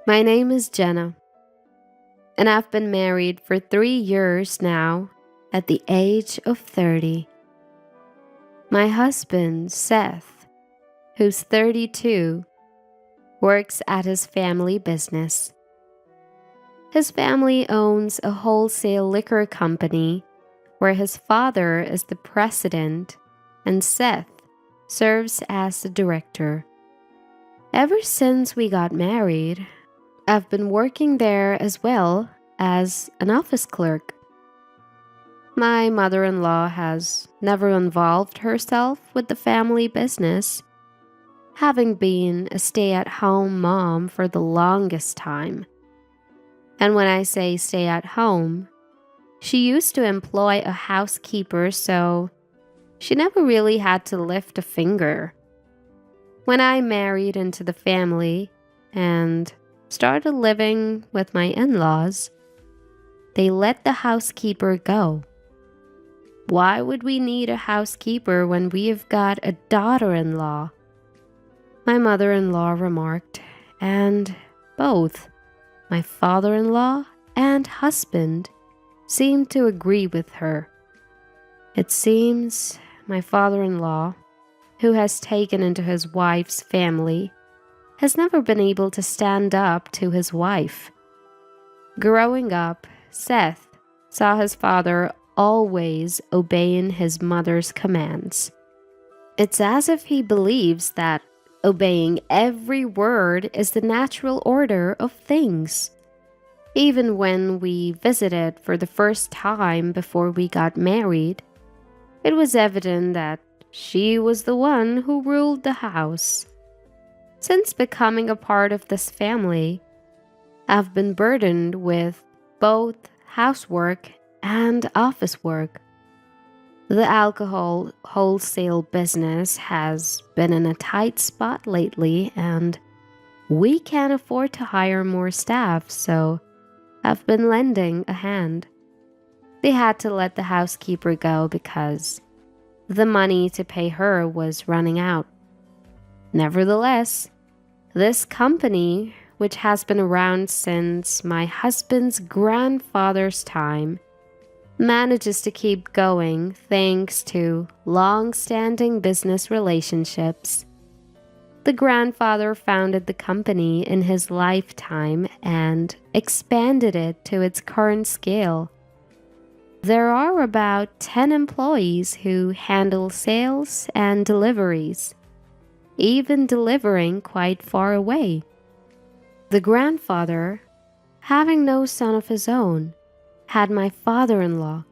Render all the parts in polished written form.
My name is Jenna, and I've been married for 3 years now at the age of 30. My husband, Seth, who's 32, works at his family business. His family owns a wholesale liquor company where his father is the president and Seth serves as the director. Ever since we got married, I've been working there as well as an office clerk. My mother-in-law has never involved herself with the family business, having been a stay-at-home mom for the longest time. And when I say stay at home, she used to employ a housekeeper, so she never really had to lift a finger. When I married into the family and started living with my in-laws, they let the housekeeper go. Why would we need a housekeeper when we've got a daughter-in-law? My mother-in-law remarked, and both my father-in-law and husband seemed to agree with her. It seems my father-in-law, who has taken into his wife's family, has never been able to stand up to his wife. Growing up, Seth saw his father always obeying his mother's commands. It's as if he believes that obeying every word is the natural order of things. Even when we visited for the first time before we got married, it was evident that she was the one who ruled the house. Since becoming a part of this family, I've been burdened with both housework and office work. The alcohol wholesale business has been in a tight spot lately, and we can't afford to hire more staff, so I've been lending a hand. They had to let the housekeeper go because the money to pay her was running out. Nevertheless, this company, which has been around since my husband's grandfather's time, manages to keep going thanks to long-standing business relationships. The grandfather founded the company in his lifetime and expanded it to its current scale. There are about 10 employees who handle sales and deliveries, even delivering quite far away. The grandfather, having no son of his own, had my father-in-law,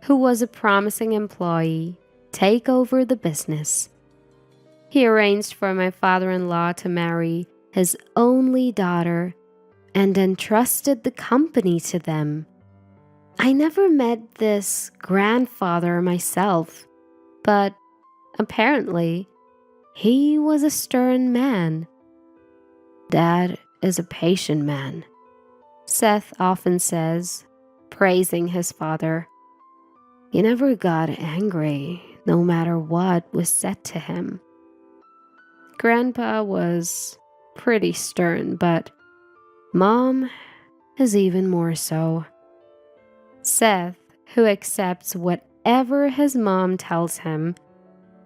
who was a promising employee, take over the business. He arranged for my father-in-law to marry his only daughter and entrusted the company to them. I never met this grandfather myself, but apparently he was a stern man. Dad is a patient man, Seth often says, praising his father. He never got angry, no matter what was said to him. Grandpa was pretty stern, but Mom is even more so. Seth, who accepts whatever his mom tells him,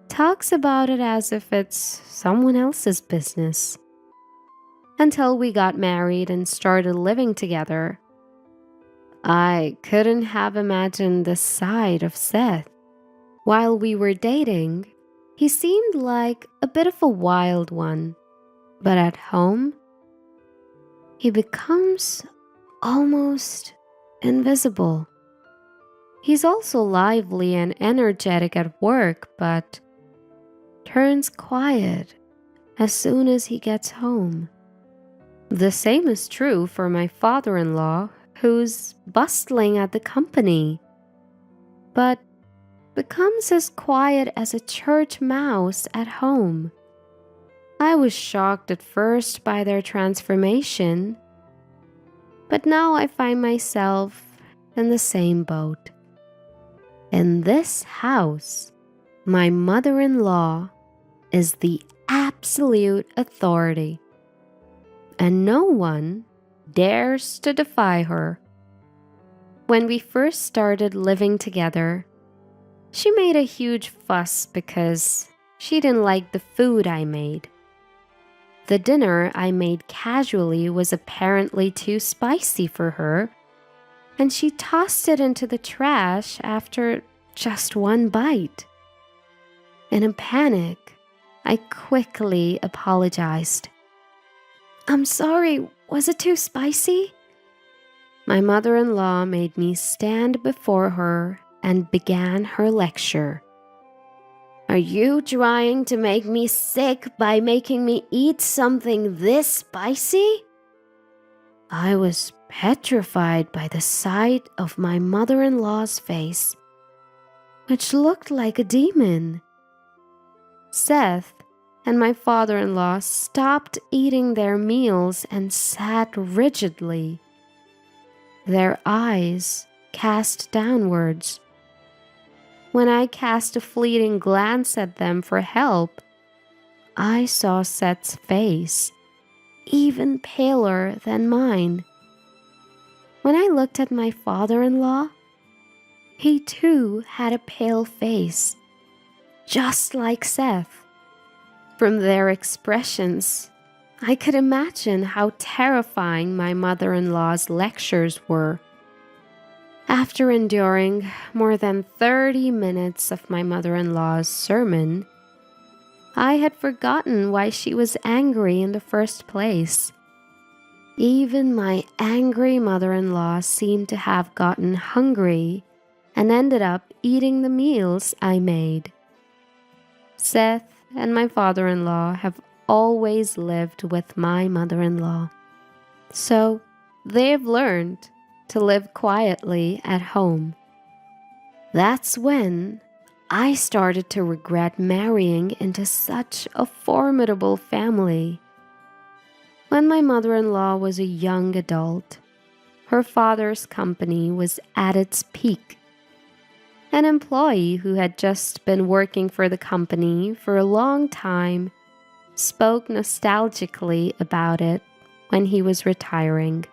talks about it as if it's someone else's business. Until we got married and started living together, I couldn't have imagined this side of Seth. While we were dating, he seemed like a bit of a wild one, but at home, he becomes almost invisible. He's also lively and energetic at work, but turns quiet as soon as he gets home. The same is true for my father-in-law, who's bustling at the company, but becomes as quiet as a church mouse at home. I was shocked at first by their transformation, but now I find myself in the same boat. In this house, my mother-in-law is the absolute authority. and no one dares to defy her. When we first started living together, she made a huge fuss because she didn't like the food I made. The dinner I made casually was apparently too spicy for her, and she tossed it into the trash after just one bite. In a panic, I quickly apologized. "I'm sorry, was it too spicy?" My mother-in-law made me stand before her and began her lecture. "Are you trying to make me sick by making me eat something this spicy?" I was petrified by the sight of my mother-in-law's face, which looked like a demon. Seth and my father-in-law stopped eating their meals and sat rigidly, their eyes cast downwards. When I cast a fleeting glance at them for help, I saw Seth's face, even paler than mine. When I looked at my father-in-law, he too had a pale face, just like Seth. From their expressions, I could imagine how terrifying my mother-in-law's lectures were. After enduring more than 30 minutes of my mother-in-law's sermon, I had forgotten why she was angry in the first place. Even my angry mother-in-law seemed to have gotten hungry and ended up eating the meals I made. Seth and my father-in-law have always lived with my mother-in-law, so they've learned to live quietly at home. That's when I started to regret marrying into such a formidable family. When my mother-in-law was a young adult, her father's company was at its peak. An employee who had just been working for the company for a long time spoke nostalgically about it when he was retiring.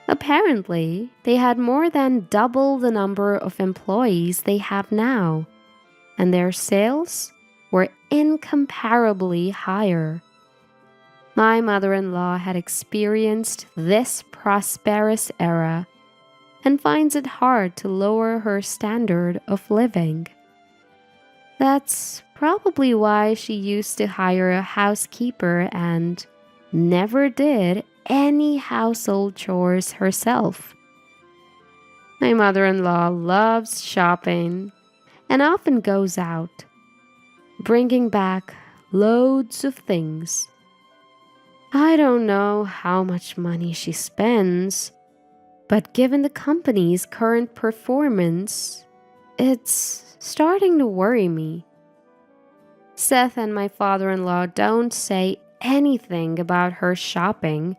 Apparently, they had more than double the number of employees they have now, and their sales were incomparably higher. My mother-in-law had experienced this prosperous era and finds it hard to lower her standard of living. That's probably why she used to hire a housekeeper and never did any household chores herself. My mother-in-law loves shopping and often goes out, bringing back loads of things. I don't know how much money she spends, but given the company's current performance, it's starting to worry me. Seth and my father-in-law don't say anything about her shopping,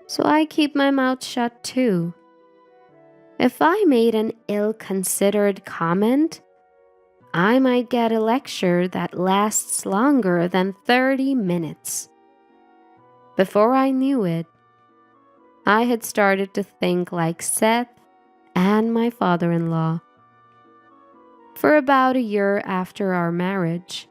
so I keep my mouth shut too. If I made an ill-considered comment, I might get a lecture that lasts longer than 30 minutes. Before I knew it, I had started to think like Seth and my father-in-law. For about a year after our marriage,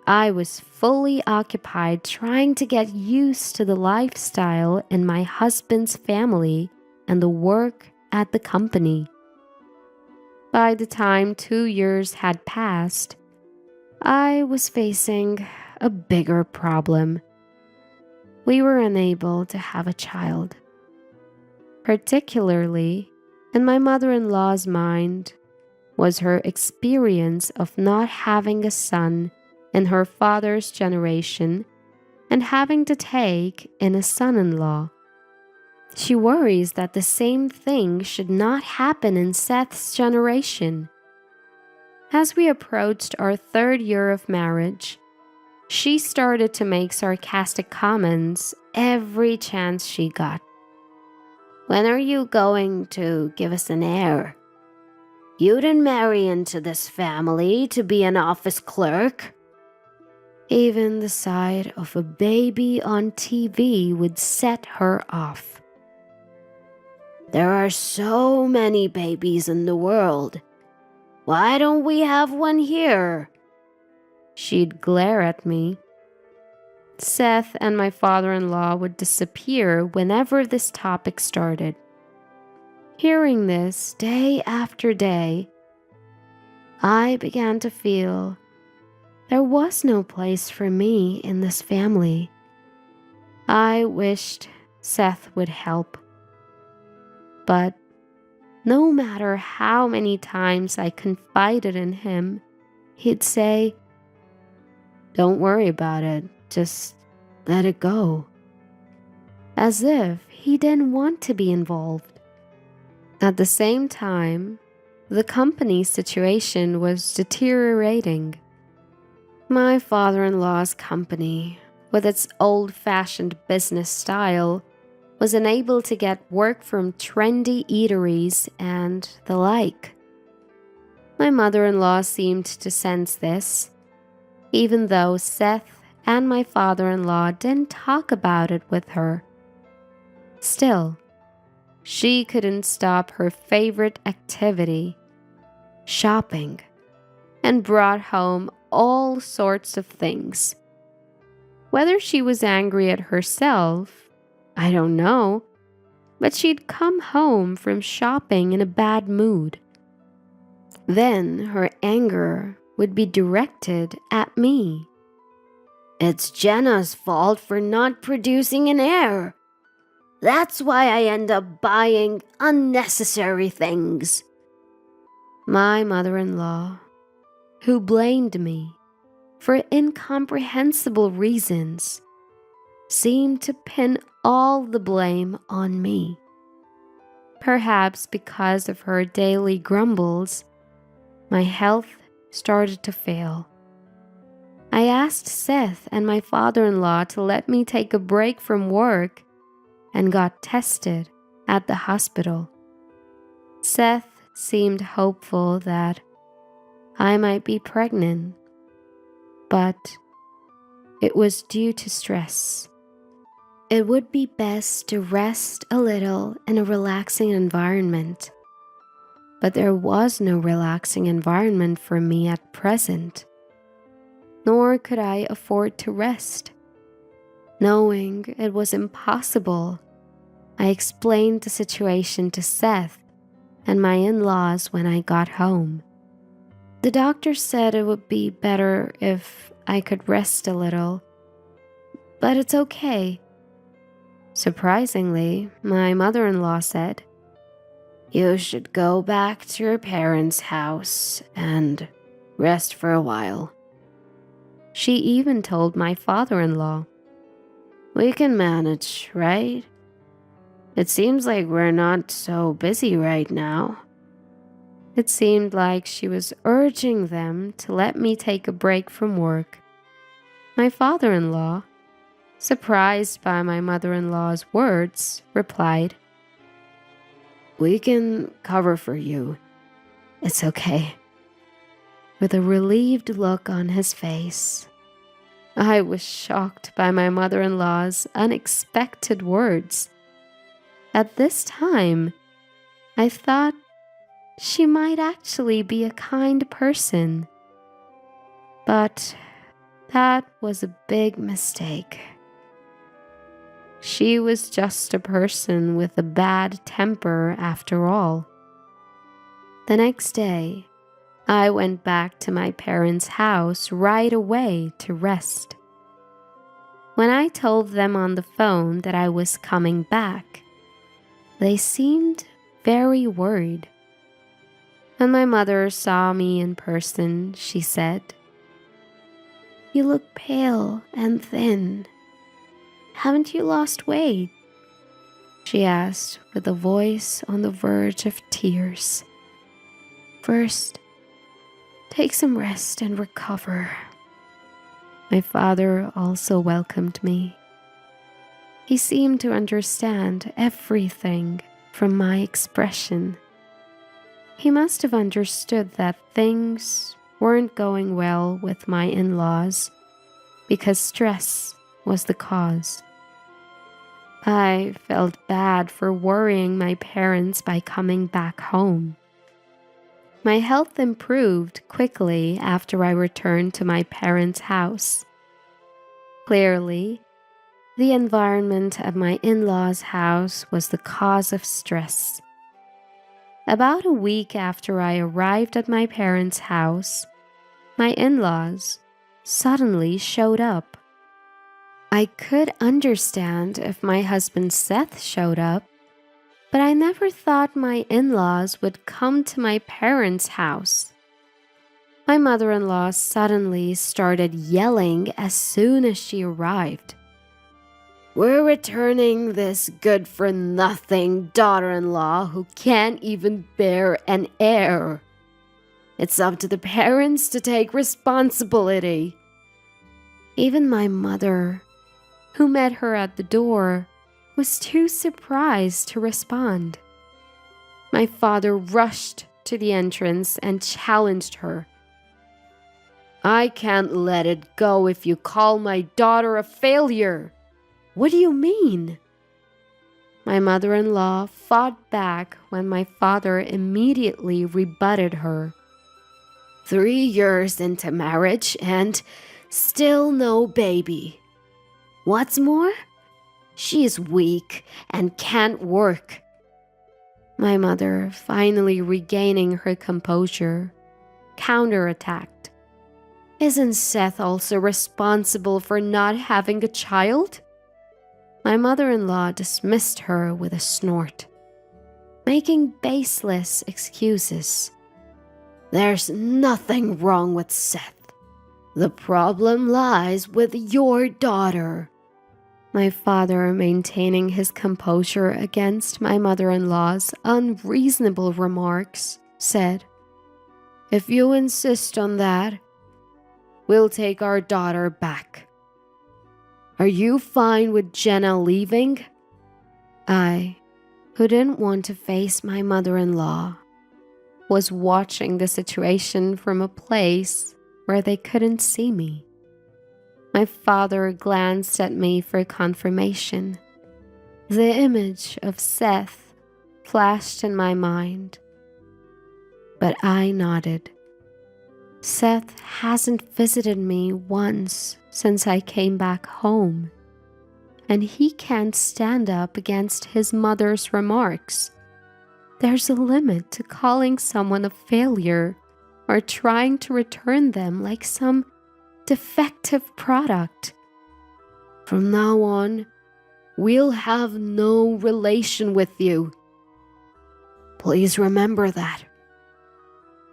I was fully occupied trying to get used to the lifestyle in my husband's family and the work at the company. By the time 2 years had passed, I was facing a bigger problem. We were unable to have a child. Particularly, in my mother-in-law's mind, was her experience of not having a son in her father's generation and having to take in a son-in-law. She worries that the same thing should not happen in Seth's generation. As we approached our 3rd year of marriage, she started to make sarcastic comments every chance she got. "When are you going to give us an heir? You didn't marry into this family to be an office clerk." Even the sight of a baby on TV would set her off. "There are so many babies in the world. Why don't we have one here?" She'd glare at me. Seth and my father-in-law would disappear whenever this topic started. Hearing this day after day, I began to feel there was no place for me in this family. I wished Seth would help, but no matter how many times I confided in him, he'd say, "Don't worry about it, just let it go," as if he didn't want to be involved. At the same time, the company's situation was deteriorating. My father-in-law's company, with its old-fashioned business style, was unable to get work from trendy eateries and the like. My mother-in-law seemed to sense this, even though Seth and my father-in-law didn't talk about it with her. Still, she couldn't stop her favorite activity, shopping, and brought home all sorts of things. Whether she was angry at herself, I don't know, but she'd come home from shopping in a bad mood. Then her anger would be directed at me. "It's Jenna's fault for not producing an heir. That's why I end up buying unnecessary things." My mother-in-law, who blamed me for incomprehensible reasons, seemed to pin all the blame on me. Perhaps because of her daily grumbles, my health started to fail. I asked Seth and my father-in-law to let me take a break from work and got tested at the hospital. Seth seemed hopeful that I might be pregnant, but it was due to stress. It would be best to rest a little in a relaxing environment, but there was no relaxing environment for me at present, nor could I afford to rest. Knowing it was impossible, I explained the situation to Seth and my in-laws when I got home. The doctor said it would be better if I could rest a little, but it's okay. Surprisingly, my mother-in-law said, "You should go back to your parents' house and rest for a while." She even told my father-in-law, "We can manage, right? It seems like we're not so busy right now." It seemed like she was urging them to let me take a break from work. My father-in-law, surprised by my mother-in-law's words, replied, "We can cover for you. It's okay," with a relieved look on his face. I was shocked by my mother-in-law's unexpected words. At this time, I thought she might actually be a kind person. But that was a big mistake. She was just a person with a bad temper after all. The next day, I went back to my parents' house right away to rest. When I told them on the phone that I was coming back, they seemed very worried. When my mother saw me in person, she said, "You look pale and thin. Haven't you lost weight?" she asked with a voice on the verge of tears. "First, take some rest and recover." My father also welcomed me. He seemed to understand everything from my expression. He must have understood that things weren't going well with my in-laws, because stress was the cause. I felt bad for worrying my parents by coming back home. My health improved quickly after I returned to my parents' house. Clearly, the environment of my in-laws' house was the cause of stress. About a week after I arrived at my parents' house, my in-laws suddenly showed up. I could understand if my husband Seth showed up, but I never thought my in-laws would come to my parents' house. My mother-in-law suddenly started yelling as soon as she arrived. "We're returning this good-for-nothing daughter-in-law who can't even bear an heir. It's up to the parents to take responsibility." Even my mother, who met her at the door, was too surprised to respond. My father rushed to the entrance and challenged her. "I can't let it go if you call my daughter a failure. What do you mean?" My mother-in-law fought back when my father immediately rebutted her. 3 years into marriage and still no baby. What's more, she's weak and can't work." My mother, finally regaining her composure, counterattacked. "Isn't Seth also responsible for not having a child?" My mother-in-law dismissed her with a snort, making baseless excuses. "There's nothing wrong with Seth. The problem lies with your daughter." My father, maintaining his composure against my mother-in-law's unreasonable remarks, said, "If you insist on that, we'll take our daughter back. Are you fine with Jenna leaving?" I, who didn't want to face my mother-in-law, was watching the situation from a place where they couldn't see me. My father glanced at me for confirmation. The image of Seth flashed in my mind, but I nodded. Seth hasn't visited me once since I came back home, and he can't stand up against his mother's remarks. There's a limit to calling someone a failure or trying to return them like some defective product. From now on, we'll have no relation with you. Please remember that."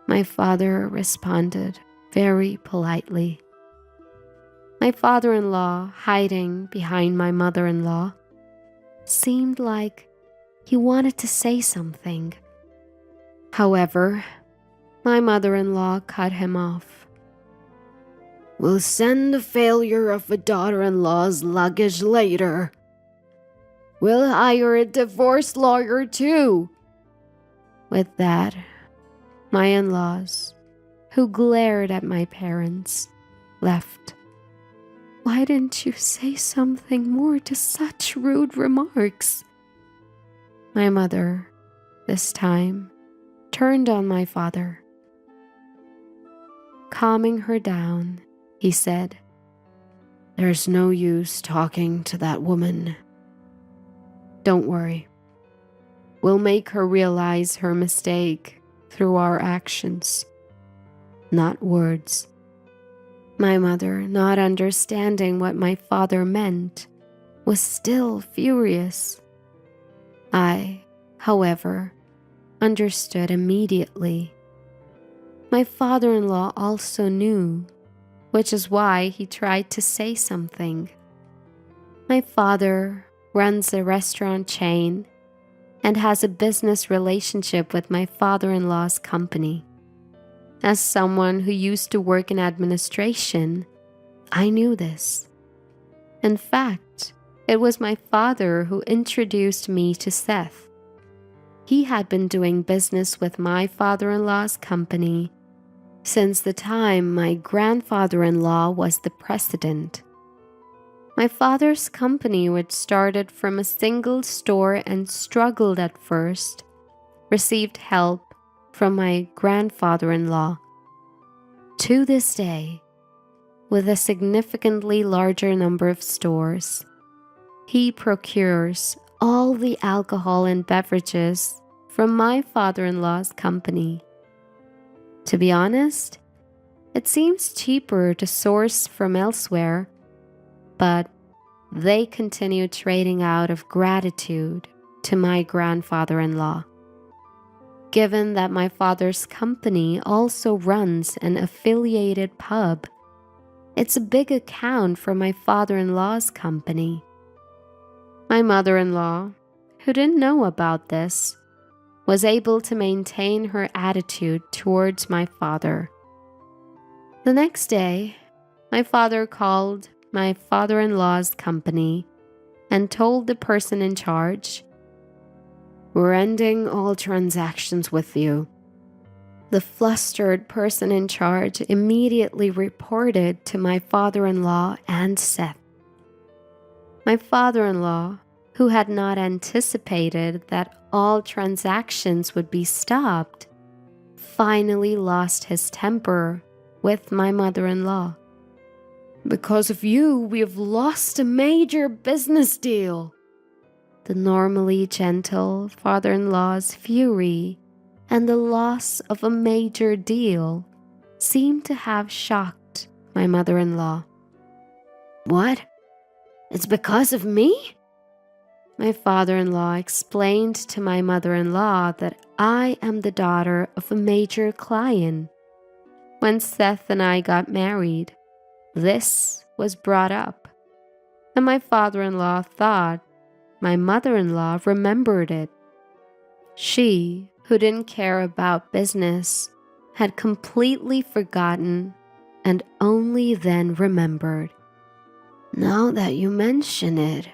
My father responded very politely. My father-in-law, hiding behind my mother-in-law, seemed like he wanted to say something. However, my mother-in-law cut him off. "We'll send the failure of a daughter-in-law's luggage later. We'll hire a divorce lawyer too." With that, my in-laws, who glared at my parents, left. "Why didn't you say something more to such rude remarks?" My mother, this time, turned on my father. Calming her down, he said, "There's no use talking to that woman. Don't worry. We'll make her realize her mistake through our actions, not words." My mother, not understanding what my father meant, was still furious. I, however, understood immediately. My father-in-law also knew, which is why he tried to say something. My father runs a restaurant chain and has a business relationship with my father-in-law's company. As someone who used to work in administration, I knew this. In fact, it was my father who introduced me to Seth. He had been doing business with my father-in-law's company since the time my grandfather-in-law was the president. My father's company, which started from a single store and struggled at first, received help from my grandfather-in-law. To this day, with a significantly larger number of stores, he procures all the alcohol and beverages from my father-in-law's company. To be honest, it seems cheaper to source from elsewhere, but they continue trading out of gratitude to my grandfather-in-law. Given that my father's company also runs an affiliated pub, it's a big account for my father-in-law's company. My mother-in-law, who didn't know about this, was able to maintain her attitude towards my father. The next day, my father called my father-in-law's company and told the person in charge, "We're ending all transactions with you." The flustered person in charge immediately reported to my father-in-law and Seth. My father-in-law, who had not anticipated that all transactions would be stopped, finally lost his temper with my mother-in-law. "Because of you, we have lost a major business deal." The normally gentle father-in-law's fury and the loss of a major deal seemed to have shocked my mother-in-law. "What? It's because of me?" My father-in-law explained to my mother-in-law that I am the daughter of a major client. When Seth and I got married, this was brought up, and my father-in-law thought my mother-in-law remembered it. She, who didn't care about business, had completely forgotten and only then remembered. "Now that you mention it,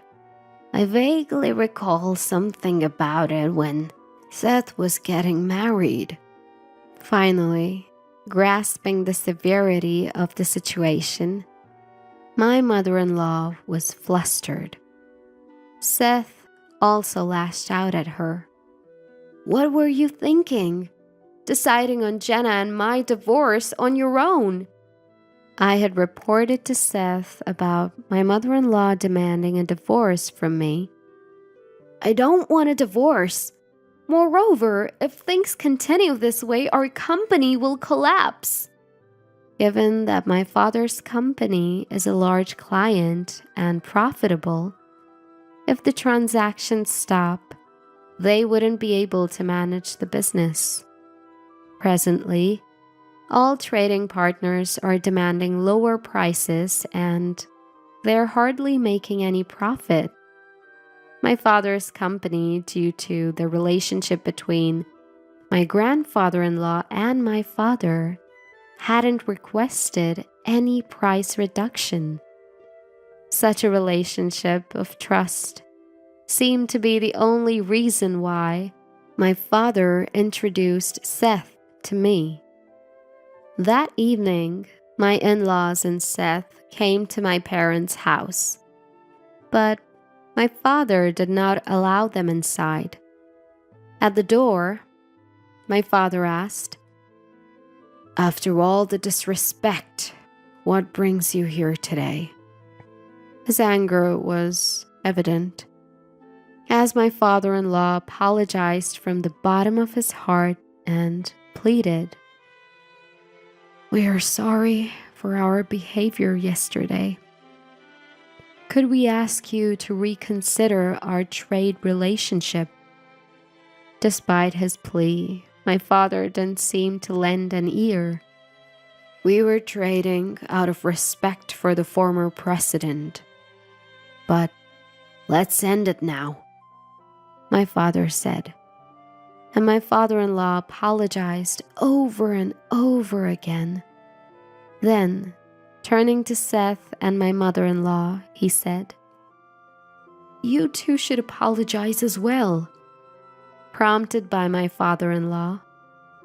I vaguely recall something about it when Seth was getting married." Finally, grasping the severity of the situation, my mother-in-law was flustered. Seth also lashed out at her. "What were you thinking? Deciding on Jenna and my divorce on your own?" I had reported to Seth about my mother-in-law demanding a divorce from me. "I don't want a divorce. Moreover, if things continue this way, our company will collapse." Given that my father's company is a large client and profitable, if the transactions stop, they wouldn't be able to manage the business. Presently, all trading partners are demanding lower prices and they're hardly making any profit. My father's company, due to the relationship between my grandfather-in-law and my father, hadn't requested any price reduction. Such a relationship of trust seemed to be the only reason why my father introduced Seth to me. That evening, my in-laws and Seth came to my parents' house, but my father did not allow them inside. At the door, my father asked, "After all the disrespect, what brings you here today?" His anger was evident, as my father-in-law apologized from the bottom of his heart and pleaded, "We are sorry for our behavior yesterday. Could we ask you to reconsider our trade relationship?" Despite his plea, my father didn't seem to lend an ear. "We were trading out of respect for the former president. But let's end it now," my father said. And my father-in-law apologized over and over again. Then, turning to Seth and my mother-in-law, he said, "You two should apologize as well." Prompted by my father-in-law,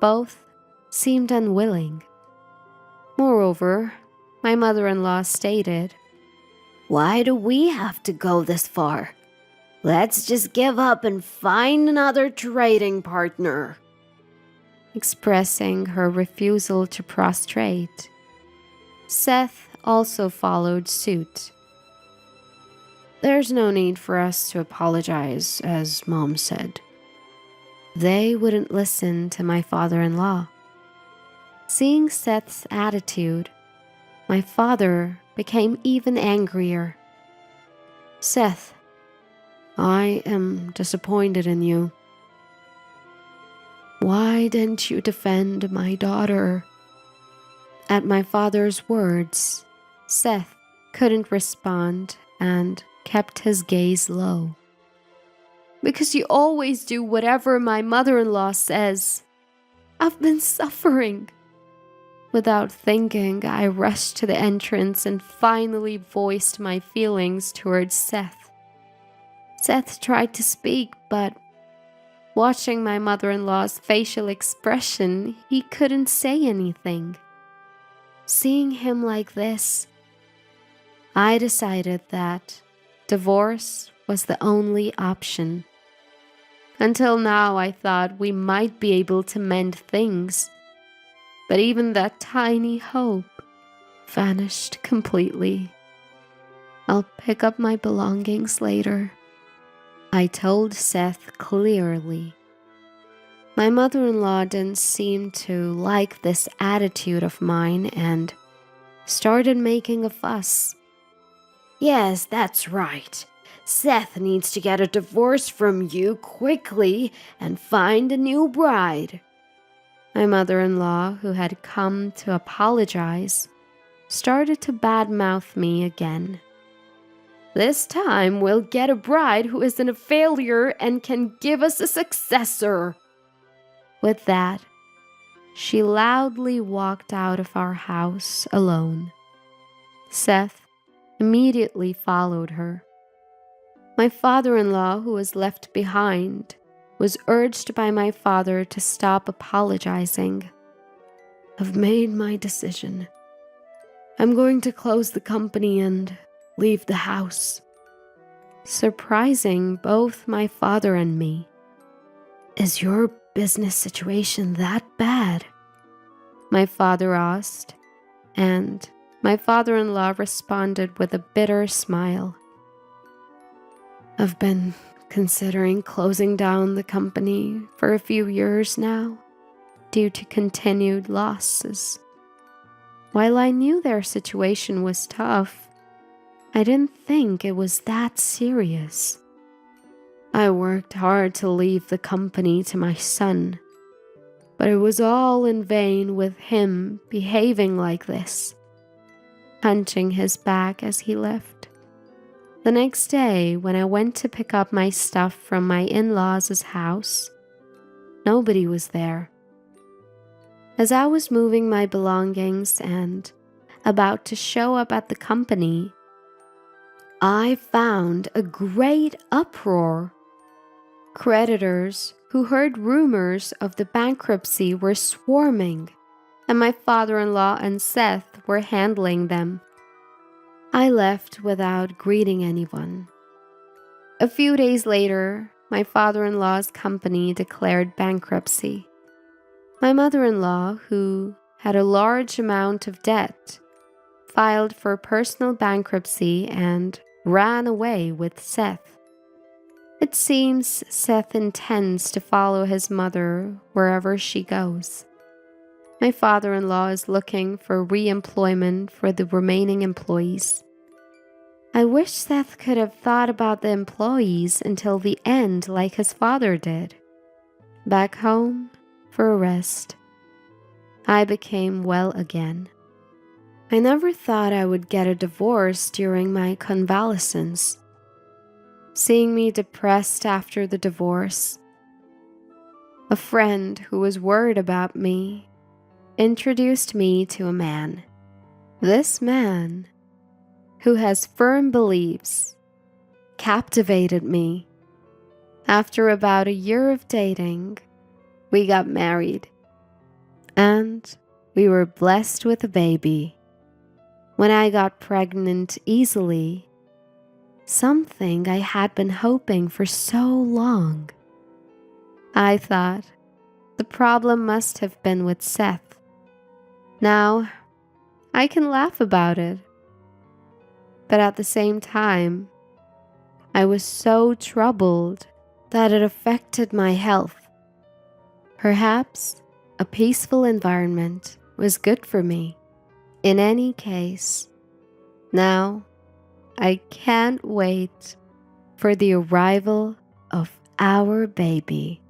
both seemed unwilling. Moreover, my mother-in-law stated, Why do we have to go this far? Let's just give up and find another trading partner. Expressing her refusal to prostrate, Seth also followed suit. There's no need for us to apologize, as Mom said. They wouldn't listen to my father-in-law. Seeing Seth's attitude, my father became even angrier. Seth, I am disappointed in you. Why didn't you defend my daughter? At my father's words, Seth couldn't respond and kept his gaze low. Because you always do whatever my mother-in-law says. I've been suffering. Without thinking, I rushed to the entrance and finally voiced my feelings towards Seth. Seth tried to speak, but watching my mother-in-law's facial expression, he couldn't say anything. Seeing him like this, I decided that divorce was the only option. Until now, I thought we might be able to mend things, but even that tiny hope vanished completely. I'll pick up my belongings later, I told Seth clearly. My mother-in-law didn't seem to like this attitude of mine and started making a fuss. Yes, that's right. Seth needs to get a divorce from you quickly and find a new bride. My mother-in-law, who had come to apologize, started to badmouth me again. This time we'll get a bride who isn't a failure and can give us a successor. With that, she loudly walked out of our house alone. Seth immediately followed her. My father-in-law, who was left behind, was urged by my father to stop apologizing. I've made my decision. I'm going to close the company and leave the house. Surprising both my father and me. Is your business situation that bad? My father asked, and my father-in-law responded with a bitter smile. I've been considering closing down the company for a few years now, due to continued losses. While I knew their situation was tough, I didn't think it was that serious. I worked hard to leave the company to my son, but it was all in vain with him behaving like this, hunching his back as he left. The next day, when I went to pick up my stuff from my in-laws' house, nobody was there. As I was moving my belongings and about to show up at the company, I found a great uproar. Creditors who heard rumors of the bankruptcy were swarming, and my father-in-law and Seth were handling them. I left without greeting anyone. A few days later, my father-in-law's company declared bankruptcy. My mother-in-law, who had a large amount of debt, filed for personal bankruptcy and ran away with Seth. It seems Seth intends to follow his mother wherever she goes. My father-in-law is looking for re-employment for the remaining employees. I wish Seth could have thought about the employees until the end like his father did. Back home for a rest. I became well again. I never thought I would get a divorce during my convalescence. Seeing me depressed after the divorce, a friend who was worried about me introduced me to a man. This man, who has firm beliefs, captivated me. After about a year of dating, we got married, and we were blessed with a baby. When I got pregnant easily, something I had been hoping for so long. I thought the problem must have been with Seth. Now, I can laugh about it. But at the same time, I was so troubled that it affected my health. Perhaps a peaceful environment was good for me. In any case, now I can't wait for the arrival of our baby.